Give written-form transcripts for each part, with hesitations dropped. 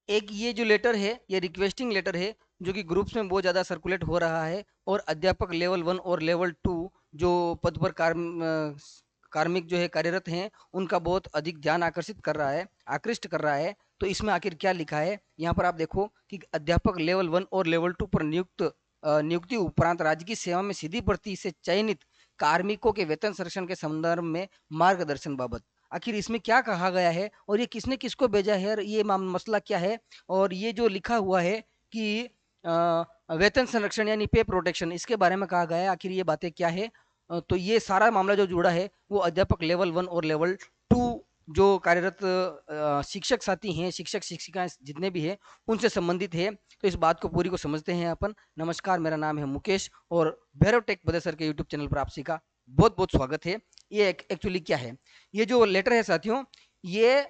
एक ये जो लेटर है, ये रिक्वेस्टिंग लेटर है, जो कि ग्रुप्स में बहुत ज़्यादा सर्कुलेट हो रहा है, और अध्यापक लेवल 1 और लेवल 2 जो पद पर कार्मिक जो है कार्यरत हैं, उनका बहुत अधिक ध्यान आकर्षित कर रहा है, आकृष्ट कर रहा है। तो इसमें आखिर क्या लिखा है, यहाँ पर आप देखो कि अध्यापक लेवल 1 और लेवल 2 पर नियुक्ति उपरांत राज्य की सेवा में सीधी भर्ती से चयनित कार्मिकों के वेतन संरक्षण के संदर्भ में मार्गदर्शन बाबत। आखिर इसमें क्या कहा गया है और ये किसने किसको भेजा है और ये मसला क्या है, और ये जो लिखा हुआ है कि वेतन संरक्षण यानी पे प्रोटेक्शन, इसके बारे में कहा गया है, आखिर ये बातें क्या है। तो ये सारा मामला जो जुड़ा है वो अध्यापक लेवल 1 और लेवल 2 जो कार्यरत शिक्षक साथी हैं, शिक्षक शिक्षिकाएं जितने भी हैं, उनसे संबंधित है। तो इस बात को पूरी को समझते हैं अपन। नमस्कार, मेरा नाम है मुकेश और भैरव टेक बदेसर के यूट्यूब चैनल पर आप सभी का बहुत बहुत स्वागत है। ये एक्चुअली क्या है, ये जो लेटर है साथियों, ये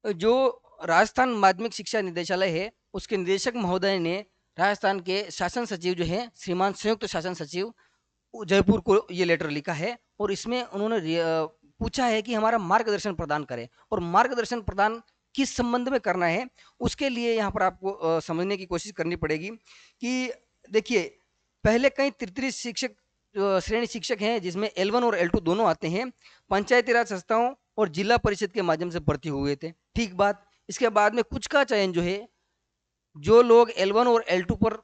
जो राजस्थान माध्यमिक शिक्षा निदेशालय है, उसके निदेशक महोदय ने राजस्थान के शासन सचिव जो है श्रीमान संयुक्त शासन सचिव जयपुर को ये लेटर लिखा है, और इसमें उन्होंने पूछा है कि हमारा मार्गदर्शन प्रदान करें, और मार्गदर्शन प्रदान किस संबंध में करना है, उसके लिए यहाँ पर आपको समझने की कोशिश करनी पड़ेगी कि देखिए, पहले कई तृतीय शिक्षक श्रेणी शिक्षक हैं जिसमें L1 और L2 दोनों आते हैं, पंचायती राज संस्थाओं और जिला परिषद के माध्यम से भर्ती हुए थे। ठीक बात। इसके बाद में कुछ का चयन जो है, जो लोग L1 और L2 पर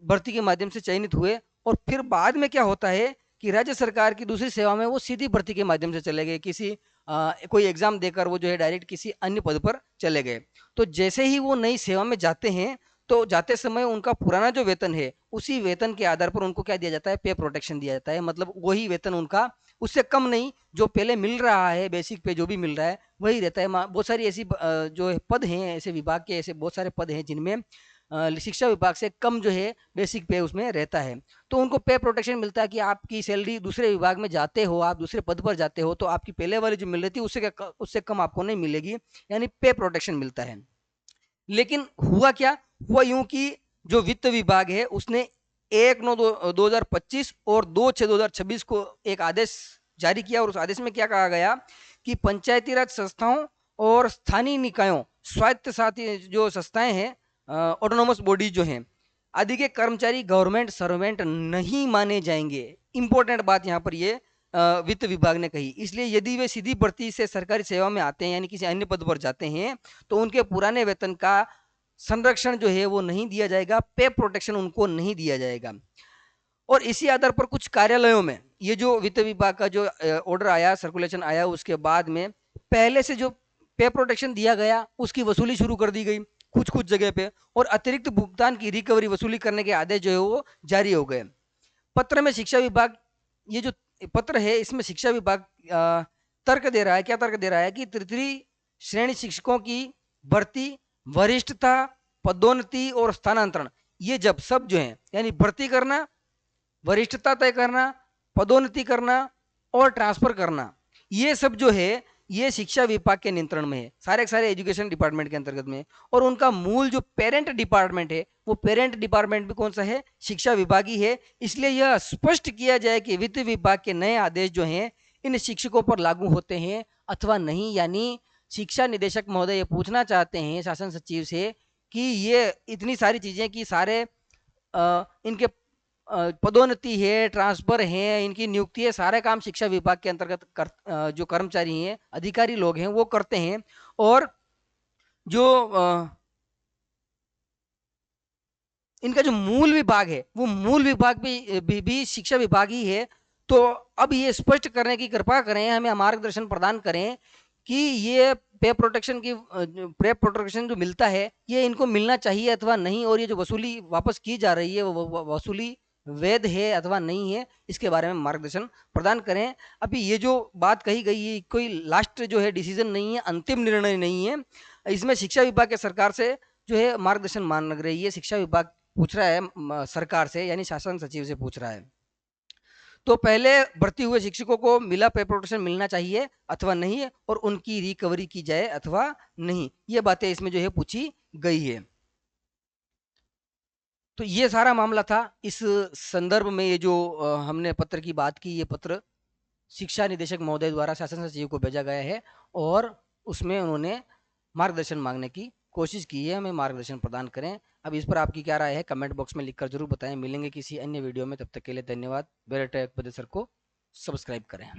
भर्ती के माध्यम से चयनित हुए, और फिर बाद में क्या होता है कि राज्य सरकार की दूसरी सेवा में वो सीधी भर्ती के माध्यम से चले गए, किसी कोई एग्जाम देकर वो जो है डायरेक्ट किसी अन्य पद पर चले गए। तो जैसे ही वो नई सेवा में जाते हैं, तो जाते समय उनका पुराना जो वेतन है, उसी वेतन के आधार पर उनको क्या दिया जाता है, पे प्रोटेक्शन दिया जाता है। मतलब वही वेतन उनका, उससे कम नहीं, जो पहले मिल रहा है बेसिक पे जो भी मिल रहा है वही रहता है। बहुत सारी ऐसी जो पद हैं, ऐसे विभाग के ऐसे बहुत सारे पद हैं जिनमें शिक्षा विभाग से कम जो है बेसिक पे उसमें रहता है। तो उनको पे प्रोटेक्शन मिलता है कि आपकी सैलरी दूसरे विभाग में जाते हो, आप दूसरे पद पर जाते हो, तो आपकी पहले वाली जो मिल रही थी उससे कम आपको नहीं मिलेगी, यानी पे प्रोटेक्शन मिलता है। लेकिन हुआ क्या, हुआ यूं कि जो वित्त विभाग है उसने 1/9/2025 और 2/6/2026 को एक आदेश जारी किया, और उस आदेश में क्या कहा गया कि पंचायती राज संस्थाओं और स्थानीय निकायों, स्वायत्त साथी जो संस्थाएं हैं, ऑटोनोमस बॉडीज जो हैं, आदि के कर्मचारी गवर्नमेंट सर्वेंट नहीं माने जाएंगे। इंपॉर्टेंट बात यहाँ पर ये वित्त विभाग ने कही। इसलिए यदि वे सीधी भर्ती से सरकारी सेवा में आते हैं, यानी किसी अन्य पद पर जाते हैं, तो उनके पुराने वेतन का संरक्षण जो है वो नहीं दिया जाएगा, पे प्रोटेक्शन उनको नहीं दिया जाएगा। और इसी आधार पर कुछ कार्यालयों में ये जो वित्त विभाग का जो ऑर्डर आया, सर्कुलेशन आया, उसके बाद में पहले से जो पे प्रोटेक्शन दिया गया उसकी वसूली शुरू कर दी गई कुछ कुछ जगह पे, और अतिरिक्त भुगतान की रिकवरी वसूली करने के आदेश जो है वो जारी हो गए। पत्र में शिक्षा विभाग, ये जो पत्र है इसमें शिक्षा विभाग तर्क दे रहा है, क्या तर्क दे रहा है कि तृतीय श्रेणी शिक्षकों की भर्ती, वरिष्ठता, पदोन्नति और स्थानांतरण, ये जब सब जो है यानी भर्ती करना, वरिष्ठता तय करना, पदोन्नति करना और ट्रांसफर करना, ये सब जो है ये शिक्षा विभाग के नियंत्रण में है, सारे सारे एजुकेशन डिपार्टमेंट के अंतर्गत में। और उनका मूल जो पेरेंट डिपार्टमेंट है, वो पेरेंट डिपार्टमेंट भी कौन सा है, शिक्षा विभाग ही है। इसलिए यह स्पष्ट किया जाए कि वित्त विभाग के नए आदेश जो हैं इन शिक्षकों पर लागू होते हैं अथवा नहीं। यानी शिक्षा निदेशक महोदय ये पूछना चाहते हैं शासन सचिव से कि ये इतनी सारी चीजें कि सारे इनके पदोन्नति है, ट्रांसफर है, इनकी नियुक्ति है, सारे काम शिक्षा विभाग के अंतर्गत जो कर्मचारी हैं, अधिकारी लोग हैं, वो करते हैं। और जो इनका जो मूल विभाग है वो मूल विभाग भी शिक्षा विभाग ही है। तो अब ये स्पष्ट करने की कृपा करें, हमें मार्गदर्शन प्रदान करें कि ये पे प्रोटेक्शन जो मिलता है ये इनको मिलना चाहिए अथवा नहीं, और ये जो वसूली वापस की जा रही है वो वसूली वैध है अथवा नहीं है, इसके बारे में मार्गदर्शन प्रदान करें। अभी ये जो बात कही गई है कोई लास्ट जो है डिसीजन नहीं है, अंतिम निर्णय नहीं है। इसमें शिक्षा विभाग के सरकार से जो है मार्गदर्शन मांग लग रही है। शिक्षा विभाग पूछ रहा है सरकार से, यानी शासन सचिव से पूछ रहा है। तो पहले भर्ती हुए शिक्षकों को मिला पे प्रोटेक्शन मिलना चाहिए अथवा नहीं है, और उनकी रिकवरी की जाए अथवा नहीं, ये बातें इसमें जो है पूछी गई है। तो ये सारा मामला था। इस संदर्भ में ये जो हमने पत्र की बात की, ये पत्र शिक्षा निदेशक महोदय द्वारा शासन सचिव को भेजा गया है, और उसमें उन्होंने मार्गदर्शन मांगने की कोशिश की है हमें मार्गदर्शन प्रदान करें। अब इस पर आपकी क्या राय है कमेंट बॉक्स में लिखकर जरूर बताएं। मिलेंगे किसी अन्य वीडियो में, तब तक के लिए धन्यवाद। बेल आइकन सर को सब्सक्राइब करें।